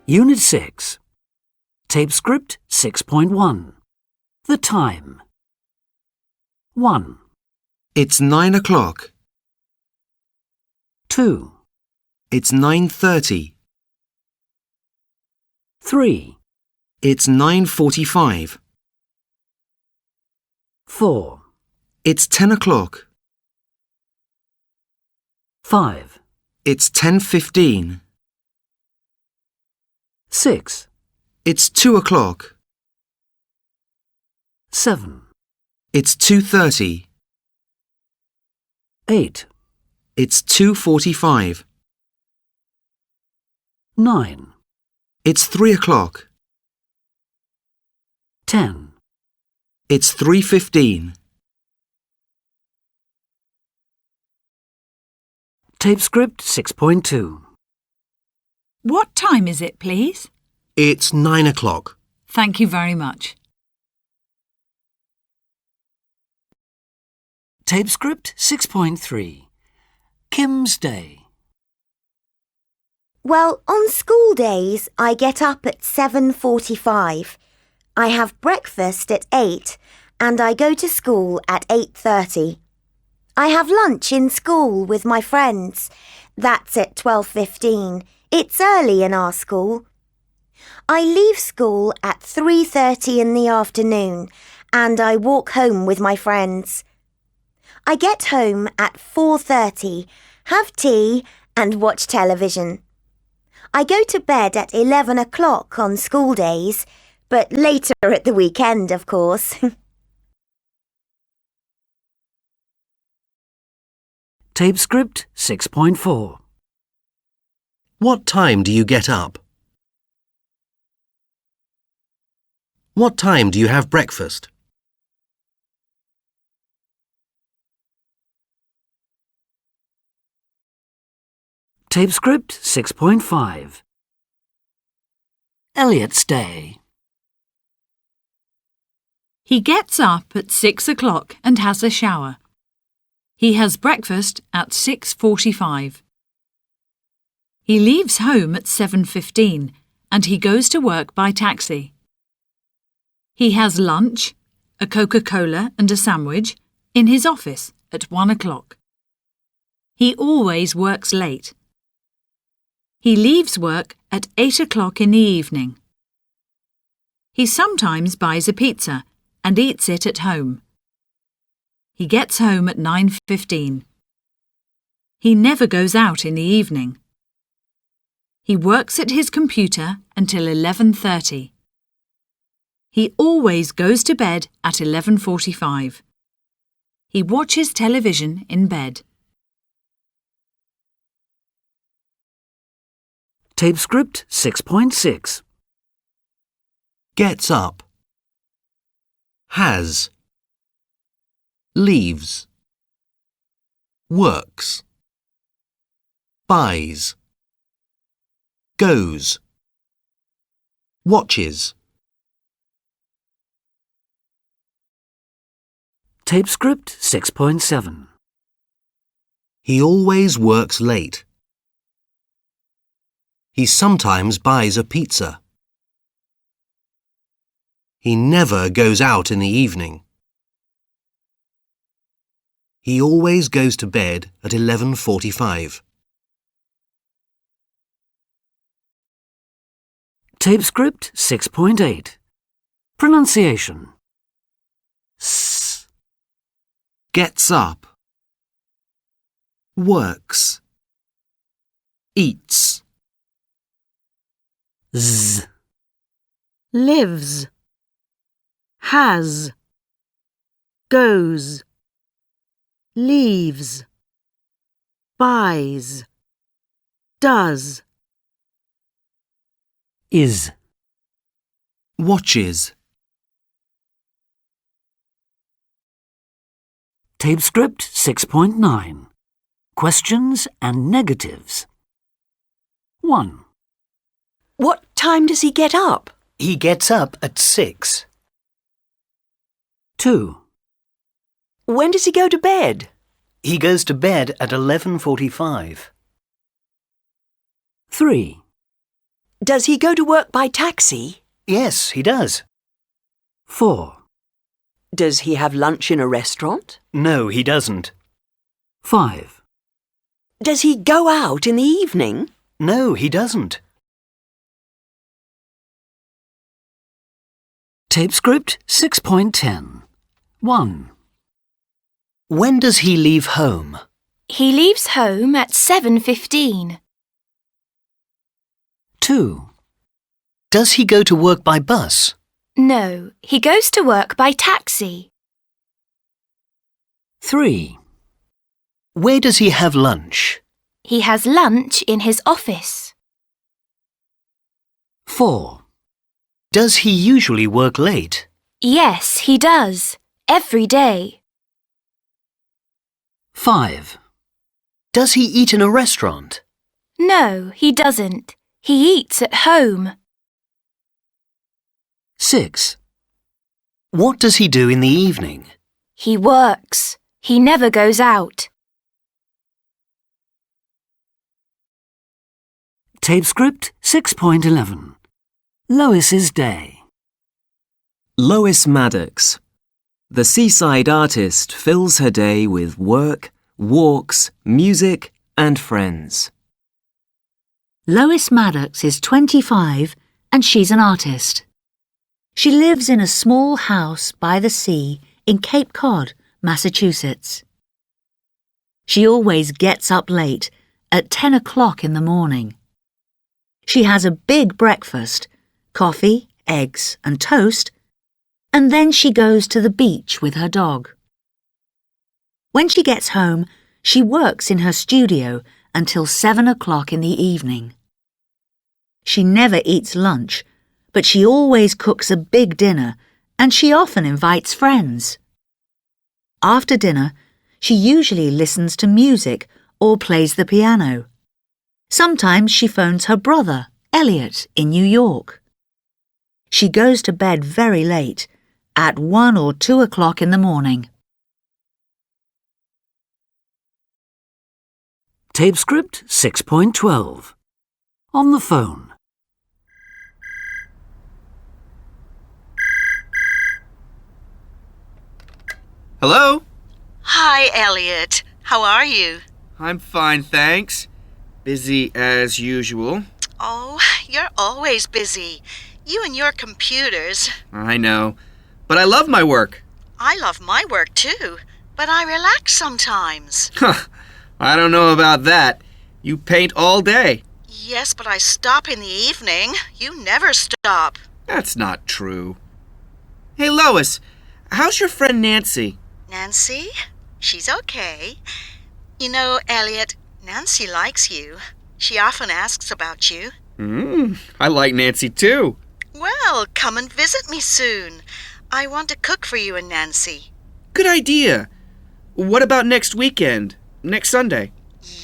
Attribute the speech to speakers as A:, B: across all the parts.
A: Unit 6. Tape script 6.1. The time. 1,
B: It's 9 o'clock.
A: 2,
B: It's 9:30.
A: 3,
B: It's 9:45.
A: 4,
B: It's 10 o'clock.
A: 5,
B: It's 10:15.
A: 6,
B: It's 2 o'clock.
A: 7,
B: It's 2:30.
A: 8,
B: It's 2:45.
A: 9,
B: It's 3 o'clock.
A: 10.
B: It's 3:15.
A: Tape script 6.2.
C: What time is it, please?
D: It's 9 o'clock.
C: Thank you very much.
A: Tape script 6.3. Kim's day.
E: Well, on school days, I get up at 7:45. I have breakfast at 8 and I go to school at 8:30. I have lunch in school with my friends. That's at 12:15. It's early in our school. I leave school at 3:30 in the afternoon and I walk home with my friends. I get home at 4:30, have tea and watch television. I go to bed at 11 o'clock on school days, but later at the weekend, of course.
A: Tape script 6.4.
D: What time do you get up? What time do you have breakfast?
A: Tape script 6.5. Elliot's day.
C: He gets up at 6 o'clock and has a shower. He has breakfast at 6:45. He leaves home at 7:15 and he goes to work by taxi. He has lunch, a Coca-Cola and a sandwich, in his office at 1 o'clock. He always works late. He leaves work at 8 o'clock in the evening. He sometimes buys a pizza and eats it at home. He gets home at 9:15. He never goes out in the evening. He works at his computer until 11:30. He always goes to bed at 11:45. He watches television in bed.
A: Tape script 6.6.
D: Gets up. Has. Leaves. Works. Buys. Goes. Watches.
A: Tape script 6.7.
D: He always works late. He sometimes buys a pizza. He never goes out in the evening. He always goes to bed at 11:45.
A: Tape script 6.8. Pronunciation. S.
B: Gets up. Works. Eats.
A: Z.
F: Lives, has, goes, leaves, buys, does,
A: Is.
B: Watches.
A: Tape script 6.9. Questions and negatives. 1,
G: What time does he get up?
H: He gets up at 6.
A: 2,
G: When does he go to bed?
H: He goes to bed at 11:45.
A: 3,
G: Does he go to work by taxi?
H: Yes, he does.
A: 4,
G: Does he have lunch in a restaurant?
H: No, he doesn't.
A: 5,
G: Does he go out in the evening?
H: No, he doesn't.
A: Tape script 6.10. 1,
H: When does he leave home?
I: He leaves home at 7:15.
A: 2,
H: Does he go to work by bus?
I: No, he goes to work by taxi.
A: 3,
H: Where does he have lunch?
I: He has lunch in his office.
A: 4,
H: Does he usually work late?
I: Yes, he does. Every day.
A: 5,
H: Does he eat in a restaurant?
I: No, he doesn't. He eats at home.
A: 6,
H: What does he do in the evening?
I: He works. He never goes out.
A: Tape script 6.11. Lois's day.
J: Lois Maddox. The seaside artist fills her day with work, walks, music, and friends.
C: Lois Maddox is 25 and she's an artist. She lives in a small house by the sea in Cape Cod, Massachusetts. She always gets up late at 10 o'clock in the morning. She has a big breakfast, coffee, eggs and toast, and then she goes to the beach with her dog. When she gets home, she works in her studio until 7 o'clock in the evening. She never eats lunch, but she always cooks a big dinner and she often invites friends. After dinner, she usually listens to music or plays the piano. Sometimes she phones her brother, Elliot, in New York. She goes to bed very late, at 1 or 2 o'clock in the morning.
A: Tape script 6.12. On the phone.
K: Hello?
L: Hi, Elliot. How are you?
K: I'm fine, thanks. Busy as usual.
L: Oh, you're always busy. You and your computers.
K: I know. But I love my work.
L: I love my work too, but I relax sometimes.
K: I don't know about that. You paint all day.
L: Yes, but I stop in the evening. You never stop.
K: That's not true. Hey, Lois, how's your friend Nancy?
L: Nancy? She's okay. You know, Elliot, Nancy likes you. She often asks about you.
K: I like Nancy too.
L: Well, come and visit me soon. I want to cook for you and Nancy.
K: Good idea. What about next weekend? Next Sunday?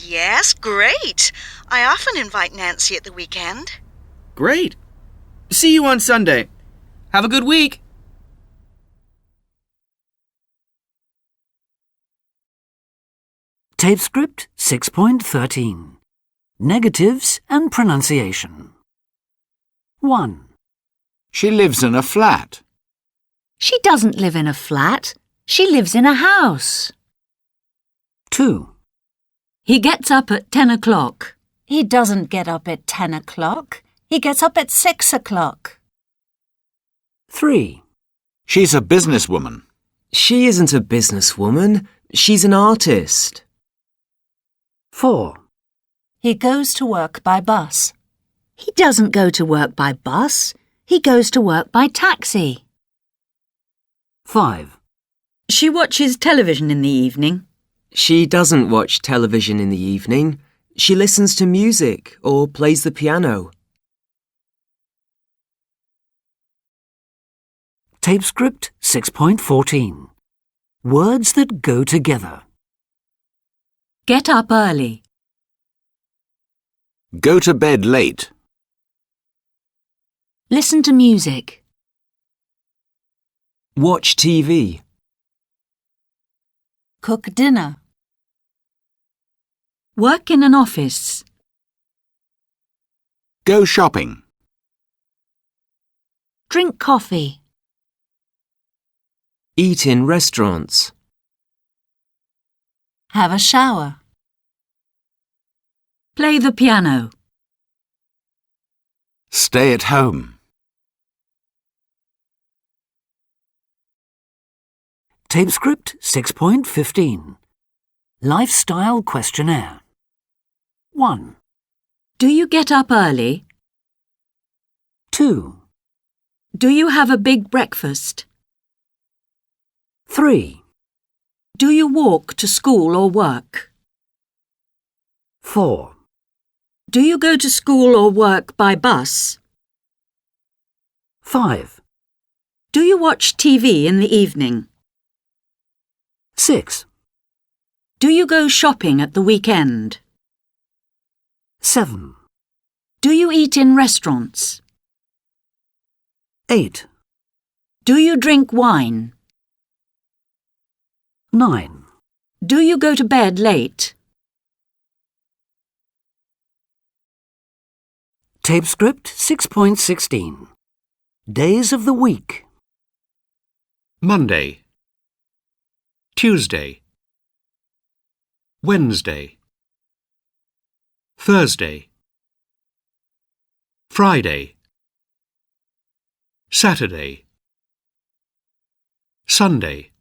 L: Yes, great. I often invite Nancy at the weekend.
K: Great. See you on Sunday. Have a good week.
A: Tape script 6.13. Negatives and pronunciation. 1,
M: She lives in a flat.
C: She doesn't live in a flat. She lives in a house.
A: 2,
C: He gets up at 10 o'clock.
F: He doesn't get up at 10 o'clock. He gets up at 6 o'clock.
A: 3,
M: She's a businesswoman.
J: She isn't a businesswoman. She's an artist.
A: 4,
F: He goes to work by bus.
C: He doesn't go to work by bus. He goes to work by taxi.
A: 5,
C: She watches television in the evening.
J: She doesn't watch television in the evening. She listens to music or plays the piano.
A: Tape script 6.14. Words that go together.
C: Get up early.
M: Go to bed late.
C: Listen to music.
J: Watch TV.
F: Cook dinner.
C: Work in an office.
M: Go shopping.
C: Drink coffee.
J: Eat in restaurants.
C: Have a shower. Play the piano.
M: Stay at home.
A: Tape script 6.15. Lifestyle questionnaire. 1,
C: Do you get up early?
A: 2,
C: Do you have a big breakfast?
A: 3,
C: Do you walk to school or work?
A: 4,
C: Do you go to school or work by bus?
A: 5,
C: Do you watch TV in the evening?
A: 6,
C: Do you go shopping at the weekend?
A: 7,
C: Do you eat in restaurants?
A: 8,
C: Do you drink wine?
A: 9.
C: Do you go to bed late?
A: Tape script 6.16. Days of the week.
N: Monday, Tuesday, Wednesday, Thursday, Friday, Saturday, Sunday,